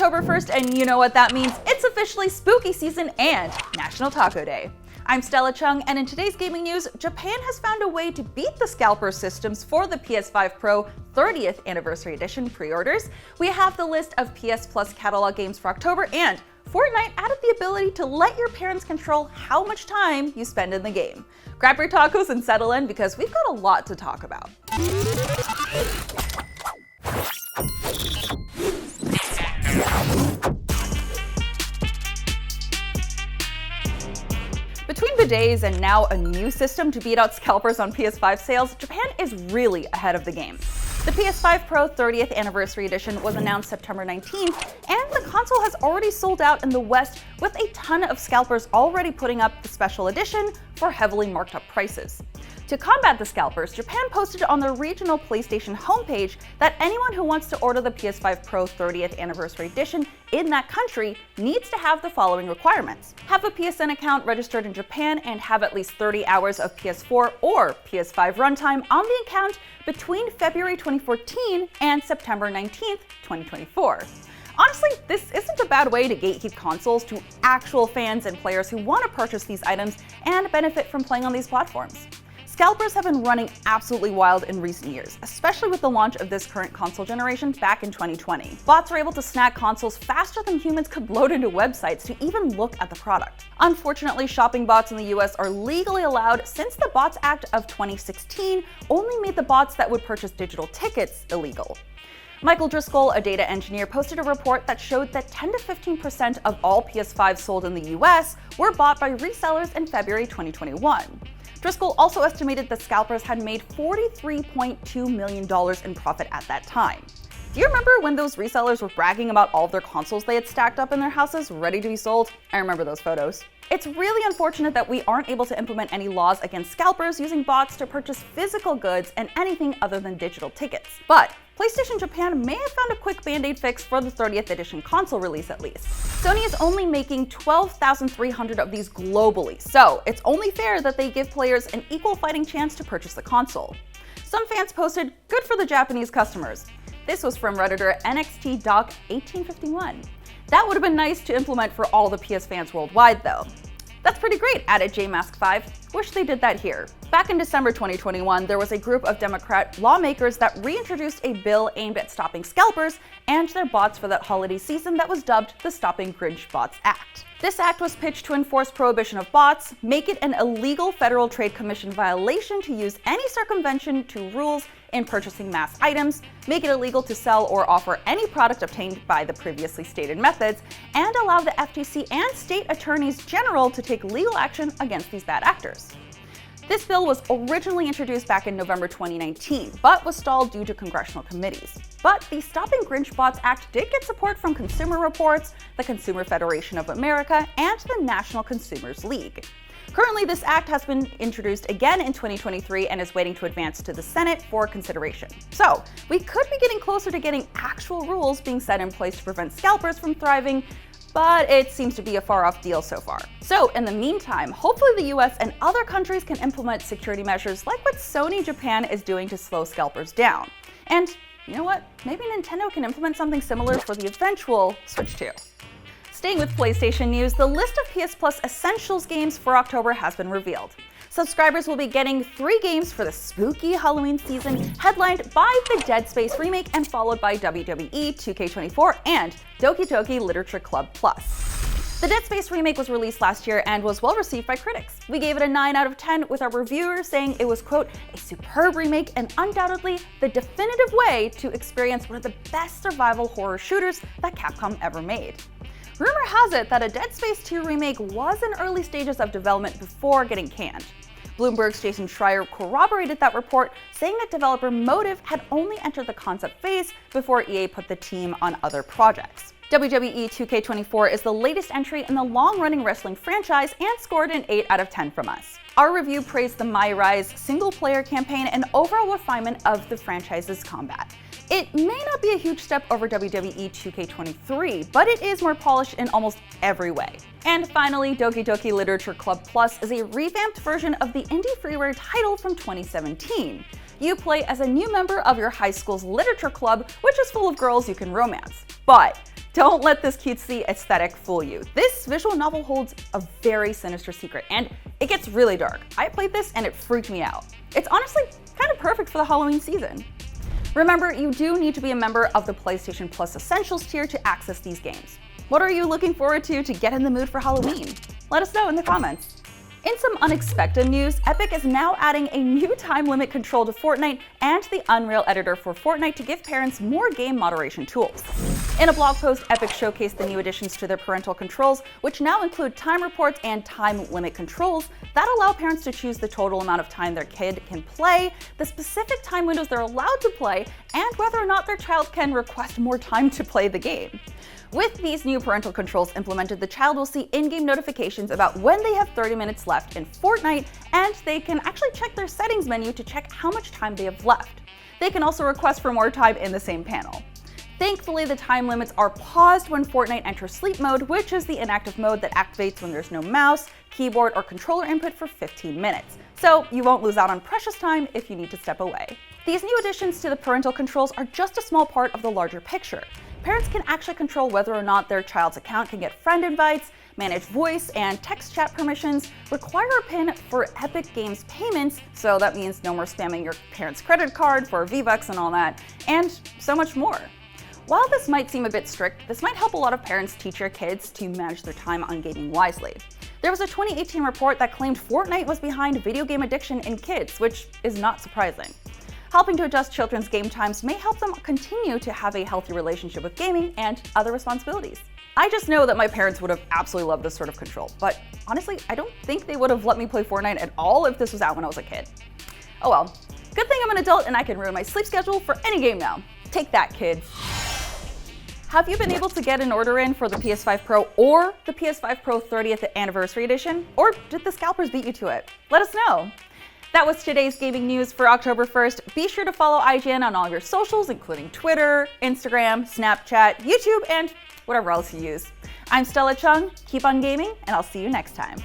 October 1st, and you know what that means. It's officially spooky season and National Taco Day. I'm Stella Chung, and in today's gaming news, Japan has found a way to beat the scalper systems for the PS5 Pro 30th Anniversary Edition pre-orders. We have the list of PS Plus catalog games for October, and Fortnite added the ability to let your parents control how much time you spend in the game. Grab your tacos and settle in because we've got a lot to talk about. Between bidets and now a new system to beat out scalpers on PS5 sales, Japan is really ahead of the game. The PS5 Pro 30th Anniversary Edition was announced September 19th, and the console has already sold out in the West, with a ton of scalpers already putting up the special edition for heavily marked up prices. To combat the scalpers, Japan posted on their regional PlayStation homepage that anyone who wants to order the PS5 Pro 30th Anniversary Edition in that country needs to have the following requirements: have a PSN account registered in Japan and have at least 30 hours of PS4 or PS5 runtime on the account between February 2014 and September 19th, 2024. Honestly, this isn't a bad way to gatekeep consoles to actual fans and players who want to purchase these items and benefit from playing on these platforms. Scalpers have been running absolutely wild in recent years, especially with the launch of this current console generation back in 2020. Bots are able to snag consoles faster than humans could load into websites to even look at the product. Unfortunately, shopping bots in the US are legally allowed since the Bots Act of 2016 only made the bots that would purchase digital tickets illegal. Michael Driscoll, a data engineer, posted a report that showed that 10 to 15% of all PS5s sold in the US were bought by resellers in February 2021. Driscoll also estimated that scalpers had made $43.2 million in profit at that time. Do you remember when those resellers were bragging about all of their consoles they had stacked up in their houses ready to be sold? I remember those photos. It's really unfortunate that we aren't able to implement any laws against scalpers using bots to purchase physical goods and anything other than digital tickets. But PlayStation Japan may have found a quick band-aid fix for the 30th edition console release at least. Sony is only making 12,300 of these globally, so it's only fair that they give players an equal fighting chance to purchase the console. Some fans posted, "Good for the Japanese customers." This was from Redditor NXT-Doc1851. That would have been nice to implement for all the PS fans worldwide though. "That's pretty great," added JMask5. "Wish they did that here." Back in December 2021, there was a group of Democrat lawmakers that reintroduced a bill aimed at stopping scalpers and their bots for that holiday season that was dubbed the Stopping Grinch Bots Act. This act was pitched to enforce prohibition of bots, make it an illegal Federal Trade Commission violation to use any circumvention to rules in purchasing mass items, make it illegal to sell or offer any product obtained by the previously stated methods, and allow the FTC and state attorneys general to take legal action against these bad actors. This bill was originally introduced back in November 2019, but was stalled due to congressional committees. But the Stopping Grinch Bots Act did get support from Consumer Reports, the Consumer Federation of America, and the National Consumers League. Currently, this act has been introduced again in 2023 and is waiting to advance to the Senate for consideration. So, we could be getting closer to getting actual rules being set in place to prevent scalpers from thriving, but it seems to be a far-off deal so far. So, in the meantime, hopefully the US and other countries can implement security measures like what Sony Japan is doing to slow scalpers down. And you know what? Maybe Nintendo can implement something similar for the eventual Switch 2. Staying with PlayStation news, the list of PS Plus Essentials games for October has been revealed. Subscribers will be getting 3 games for the spooky Halloween season, headlined by the Dead Space remake and followed by WWE 2K24 and Doki Doki Literature Club Plus. The Dead Space remake was released last year and was well received by critics. We gave it a 9 out of 10, with our reviewer saying it was, quote, "a superb remake and undoubtedly the definitive way to experience one of the best survival horror shooters that Capcom ever made." Rumor has it that a Dead Space 2 remake was in early stages of development before getting canned. Bloomberg's Jason Schreier corroborated that report, saying that developer Motive had only entered the concept phase before EA put the team on other projects. WWE 2K24 is the latest entry in the long-running wrestling franchise and scored an 8 out of 10 from us. Our review praised the My Rise single-player campaign and overall refinement of the franchise's combat. It may not be a huge step over WWE 2K23, but it is more polished in almost every way. And finally, Doki Doki Literature Club Plus is a revamped version of the indie freeware title from 2017. You play as a new member of your high school's literature club, which is full of girls you can romance. But Don't let this cutesy aesthetic fool you. This visual novel holds a very sinister secret, and it gets really dark. I played this and it freaked me out. It's honestly kind of perfect for the Halloween season. Remember, you do need to be a member of the PlayStation Plus Essentials tier to access these games. What are you looking forward to get in the mood for Halloween? Let us know in the comments. In some unexpected news, Epic is now adding a new time limit control to Fortnite and the Unreal editor for Fortnite to give parents more game moderation tools. In a blog post, Epic showcased the new additions to their parental controls, which now include time reports and time limit controls that allow parents to choose the total amount of time their kid can play, the specific time windows they're allowed to play, and whether or not their child can request more time to play the game. With these new parental controls implemented, the child will see in-game notifications about when they have 30 minutes left in Fortnite, and they can actually check their settings menu to check how much time they have left. They can also request for more time in the same panel. Thankfully, the time limits are paused when Fortnite enters sleep mode, which is the inactive mode that activates when there's no mouse, keyboard, or controller input for 15 minutes. So you won't lose out on precious time if you need to step away. These new additions to the parental controls are just a small part of the larger picture. Parents can actually control whether or not their child's account can get friend invites, manage voice and text chat permissions, require a PIN for Epic Games payments, so that means no more spamming your parent's credit card for V-Bucks and all that, and so much more. While this might seem a bit strict, this might help a lot of parents teach their kids to manage their time on gaming wisely. There was a 2018 report that claimed Fortnite was behind video game addiction in kids, which is not surprising. Helping to adjust children's game times may help them continue to have a healthy relationship with gaming and other responsibilities. I just know that my parents would have absolutely loved this sort of control, but honestly, I don't think they would have let me play Fortnite at all if this was out when I was a kid. Oh well, good thing I'm an adult and I can ruin my sleep schedule for any game now. Take that, kids. Have you been able to get an order in for the PS5 Pro or the PS5 Pro 30th Anniversary Edition? Or did the scalpers beat you to it? Let us know. That was today's gaming news for October 1st. Be sure to follow IGN on all your socials, including Twitter, Instagram, Snapchat, YouTube, and whatever else you use. I'm Stella Chung, keep on gaming, and I'll see you next time.